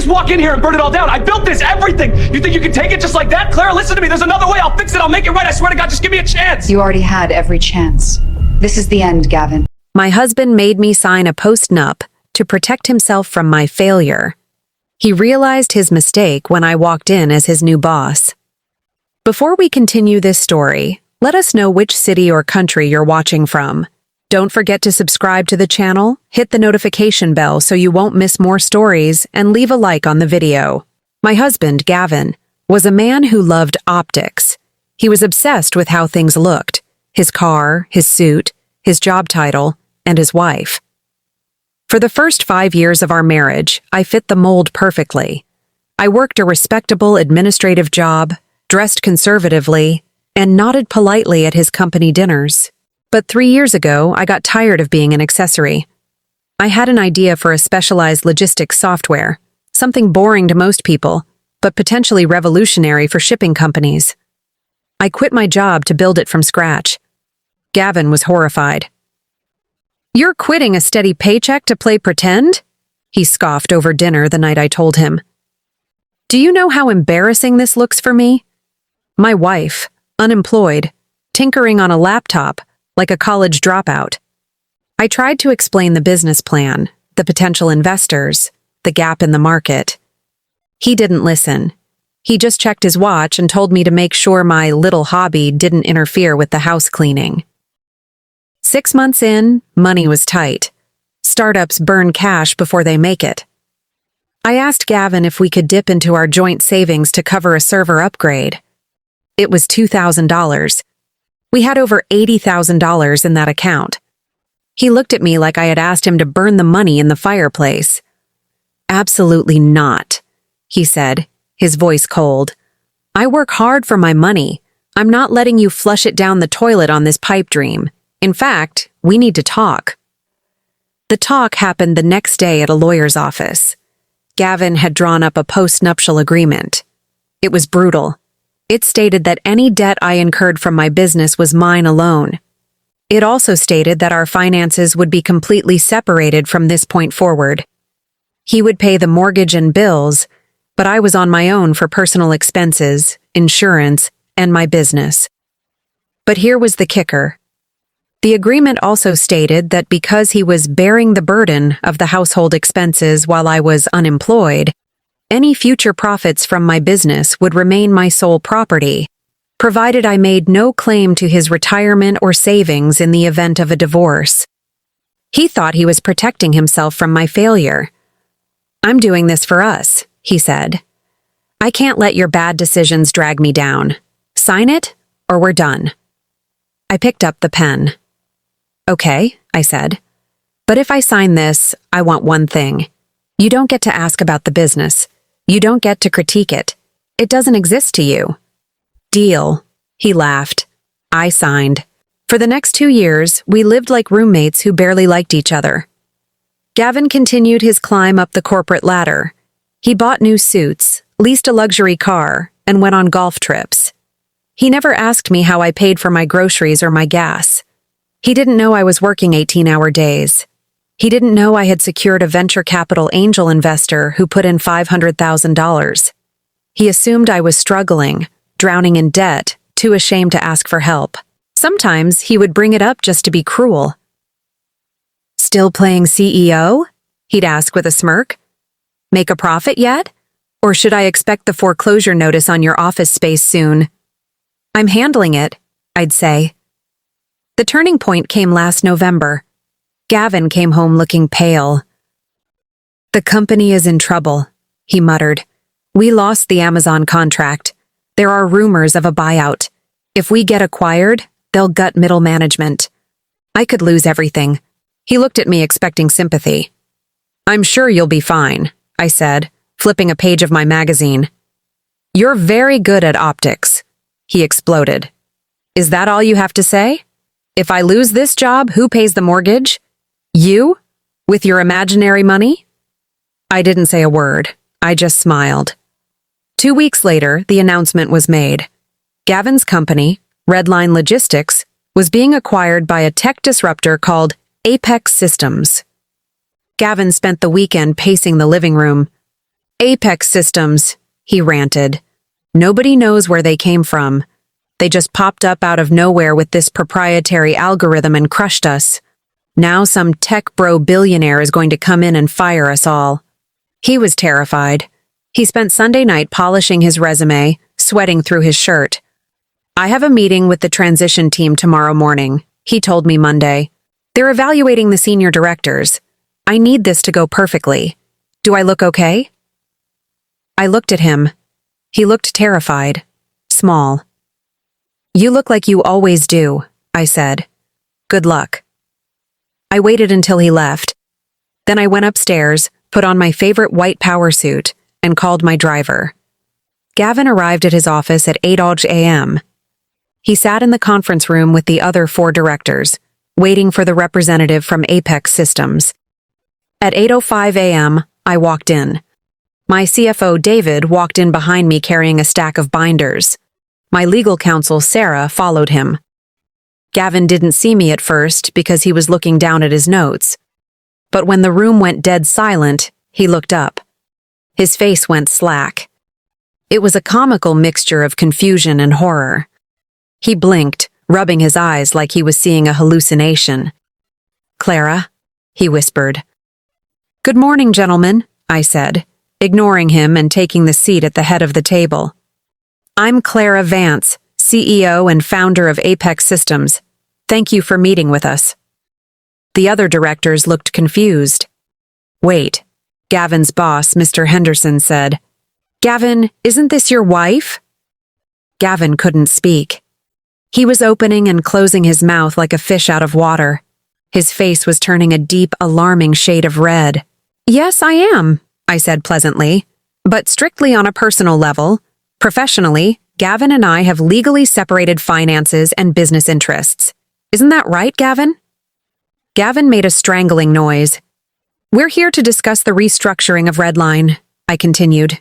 just walk in here and burn it all down. I built this, everything. You think you can take it just like that? Clara, listen to me. There's another way. I'll fix it. I'll make it right. I swear to God, just give me a chance. You already had every chance. This is the end, Gavin. My husband made me sign a Post-Nup to protect himself from my failure. He realized his mistake when I walked in as his new boss. Before we continue this story, let us know which city or country you're watching from. Don't forget to subscribe to the channel, hit the notification bell so you won't miss more stories, and leave a like on the video. My husband, Gavin, was a man who loved optics. He was obsessed with how things looked: his car, his suit, his job title, and his wife. For the first 5 years of our marriage, I fit the mold perfectly. I worked a respectable administrative job, dressed conservatively, and nodded politely at his company dinners. But 3 years ago, I got tired of being an accessory. I had an idea for a specialized logistics software, something boring to most people, but potentially revolutionary for shipping companies. I quit my job to build it from scratch. Gavin was horrified. "You're quitting a steady paycheck to play pretend?" He scoffed over dinner the night I told him. "Do you know how embarrassing this looks for me? My wife, unemployed, tinkering on a laptop, like a college dropout." I tried to explain the business plan, the potential investors, the gap in the market. He didn't listen. He just checked his watch and told me to make sure my little hobby didn't interfere with the house cleaning. 6 months in, money was tight. Startups burn cash before they make it. I asked Gavin if we could dip into our joint savings to cover a server upgrade. It was $2,000. We had over $80,000 in that account. He looked at me like I had asked him to burn the money in the fireplace. "Absolutely not," he said, his voice cold. "I work hard for my money. I'm not letting you flush it down the toilet on this pipe dream. In fact, we need to talk." The talk happened the next day at a lawyer's office. Gavin had drawn up a post-nuptial agreement. It was brutal. It stated that any debt I incurred from my business was mine alone. It also stated that our finances would be completely separated from this point forward. He would pay the mortgage and bills, but I was on my own for personal expenses, insurance, and my business. But here was the kicker. The agreement also stated that because he was bearing the burden of the household expenses while I was unemployed, any future profits from my business would remain my sole property, provided I made no claim to his retirement or savings in the event of a divorce. He thought he was protecting himself from my failure. "I'm doing this for us," he said. "I can't let your bad decisions drag me down. Sign it, or we're done." I picked up the pen. "Okay," I said. "But if I sign this, I want one thing. You don't get to ask about the business. You don't get to critique it. It doesn't exist to you." "Deal," he laughed. I signed. For the next 2 years, we lived like roommates who barely liked each other. Gavin continued his climb up the corporate ladder. He bought new suits, leased a luxury car, and went on golf trips. He never asked me how I paid for my groceries or my gas. He didn't know I was working 18-hour days. He didn't know I had secured a venture capital angel investor who put in $500,000. He assumed I was struggling, drowning in debt, too ashamed to ask for help. Sometimes he would bring it up just to be cruel. "Still playing CEO?" he'd ask with a smirk. "Make a profit yet? Or should I expect the foreclosure notice on your office space soon?" "I'm handling it," I'd say. The turning point came last November. Gavin came home looking pale. "The company is in trouble," he muttered. "We lost the Amazon contract. There are rumors of a buyout. If we get acquired, they'll gut middle management. I could lose everything." He looked at me expecting sympathy. "I'm sure you'll be fine," I said, flipping a page of my magazine. "You're very good at optics," he exploded. "Is that all you have to say? If I lose this job, who pays the mortgage? You? With your imaginary money?" I didn't say a word. I just smiled. 2 weeks later, the announcement was made. Gavin's company, Redline Logistics, was being acquired by a tech disruptor called Apex Systems. Gavin spent the weekend pacing the living room. Apex systems, he ranted. Nobody knows where they came from. They just popped up out of nowhere with this proprietary algorithm and crushed us. Now some tech bro billionaire is going to come in and fire us all. He was terrified. He spent Sunday night polishing his resume, sweating through his shirt. I have a meeting with the transition team tomorrow morning, he told me Monday. They're evaluating the senior directors. I need this to go perfectly. Do I look okay? I looked at him. He looked terrified. Small. You look like you always do, I said. Good luck. I waited until he left. Then I went upstairs, put on my favorite white power suit, and called my driver. Gavin arrived at his office at 8 a.m. He sat in the conference room with the other 4 directors, waiting for the representative from Apex Systems. At 8:05 a.m., I walked in. My CFO, David, walked in behind me carrying a stack of binders. My legal counsel, Sarah, followed him. Gavin didn't see me at first because he was looking down at his notes. But when the room went dead silent, he looked up. His face went slack. It was a comical mixture of confusion and horror. He blinked, rubbing his eyes like he was seeing a hallucination. Clara, he whispered. Good morning, gentlemen, I said, ignoring him and taking the seat at the head of the table. I'm Clara Vance, CEO and founder of Apex Systems. Thank you for meeting with us. The other directors looked confused. Wait, Gavin's boss, Mr. Henderson, said. Gavin, isn't this your wife? Gavin couldn't speak. He was opening and closing his mouth like a fish out of water. His face was turning a deep, alarming shade of red. Yes, I am, I said pleasantly, but strictly on a personal level. Professionally, Gavin and I have legally separated finances and business interests. Isn't that right, Gavin? Gavin made a strangling noise. We're here to discuss the restructuring of Redline, I continued.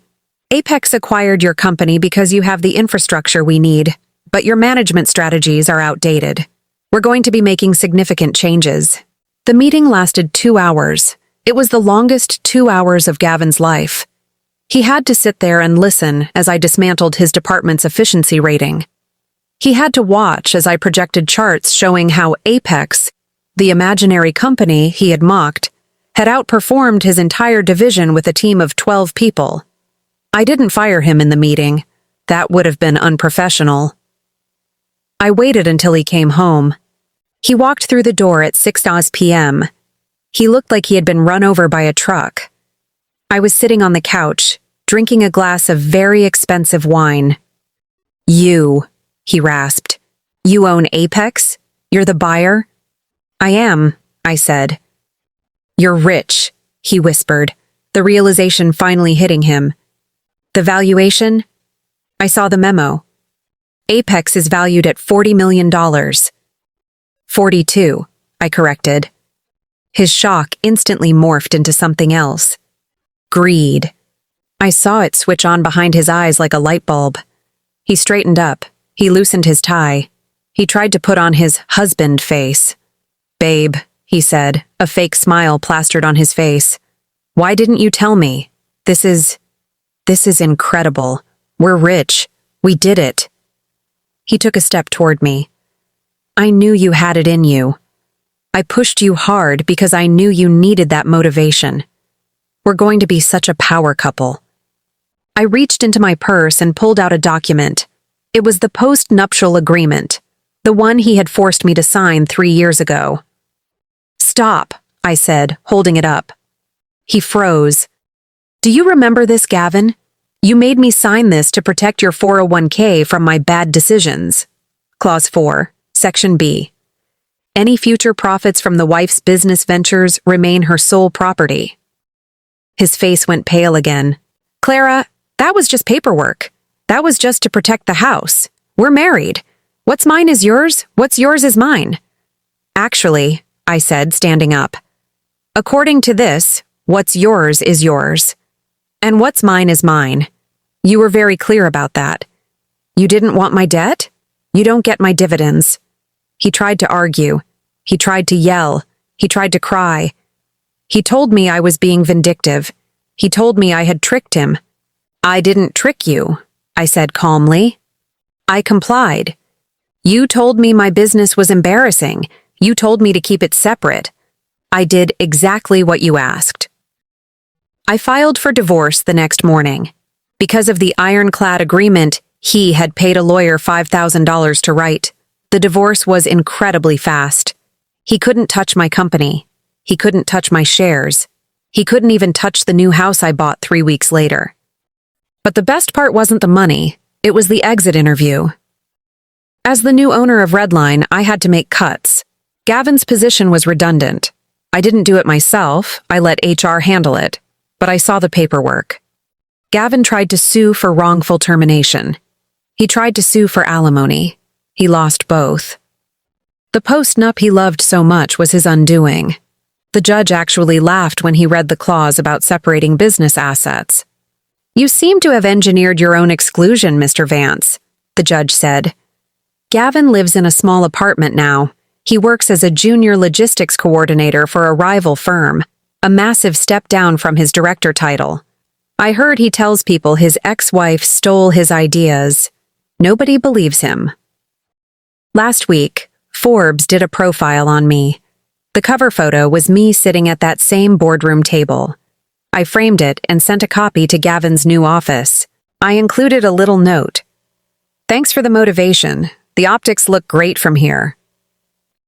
Apex acquired your company because you have the infrastructure we need, but your management strategies are outdated. We're going to be making significant changes. The meeting lasted 2 hours. It was the longest 2 hours of Gavin's life. He had to sit there and listen as I dismantled his department's efficiency rating. He had to watch as I projected charts showing how Apex, the imaginary company he had mocked, had outperformed his entire division with a team of 12 people. I didn't fire him in the meeting. That would have been unprofessional. I waited until he came home. He walked through the door at 6 p.m. He looked like he had been run over by a truck. I was sitting on the couch, drinking a glass of very expensive wine. You, he rasped. You own Apex? You're the buyer? I am, I said. You're rich, he whispered, the realization finally hitting him. The valuation? I saw the memo. Apex is valued at $40 million. 42, I corrected. His shock instantly morphed into something else. Greed. I saw it switch on behind his eyes like a light bulb. He straightened up. He loosened his tie. He tried to put on his husband face. Babe, he said, a fake smile plastered on his face. Why didn't you tell me? This is incredible. We're rich. We did it. He took a step toward me. I knew you had it in you. I pushed you hard because I knew you needed that motivation. We're going to be such a power couple. I reached into my purse and pulled out a document. It was the post-nuptial agreement, the one he had forced me to sign 3 years ago. Stop, I said, holding it up. He froze. Do you remember this, Gavin? You made me sign this to protect your 401k from my bad decisions. Clause 4, Section B. Any future profits from the wife's business ventures remain her sole property. His face went pale again. Clara, that was just paperwork. That was just to protect the house. We're married. What's mine is yours, what's yours is mine. Actually, I said, standing up. According to this, what's yours is yours. And what's mine is mine. You were very clear about that. You didn't want my debt? You don't get my dividends. He tried to argue. He tried to yell. He tried to cry. He told me I was being vindictive. He told me I had tricked him. I didn't trick you, I said calmly. I complied. You told me my business was embarrassing. You told me to keep it separate. I did exactly what you asked. I filed for divorce the next morning. Because of the ironclad agreement, he had paid a lawyer $5,000 to write. The divorce was incredibly fast. He couldn't touch my company. He couldn't touch my shares. He couldn't even touch the new house I bought 3 weeks later. But the best part wasn't the money, it was the exit interview. As the new owner of Redline, I had to make cuts. Gavin's position was redundant. I didn't do it myself, I let HR handle it, but I saw the paperwork. Gavin tried to sue for wrongful termination. He tried to sue for alimony. He lost both. The Post-Nup he loved so much was his undoing. The judge actually laughed when he read the clause about separating business assets. You seem to have engineered your own exclusion, Mr. Vance, the judge said. Gavin lives in a small apartment now. He works as a junior logistics coordinator for a rival firm, a massive step down from his director title. I heard he tells people his ex-wife stole his ideas. Nobody believes him. Last week, Forbes did a profile on me. The cover photo was me sitting at that same boardroom table. I framed it and sent a copy to Gavin's new office. I included a little note. Thanks for the motivation. The optics look great from here.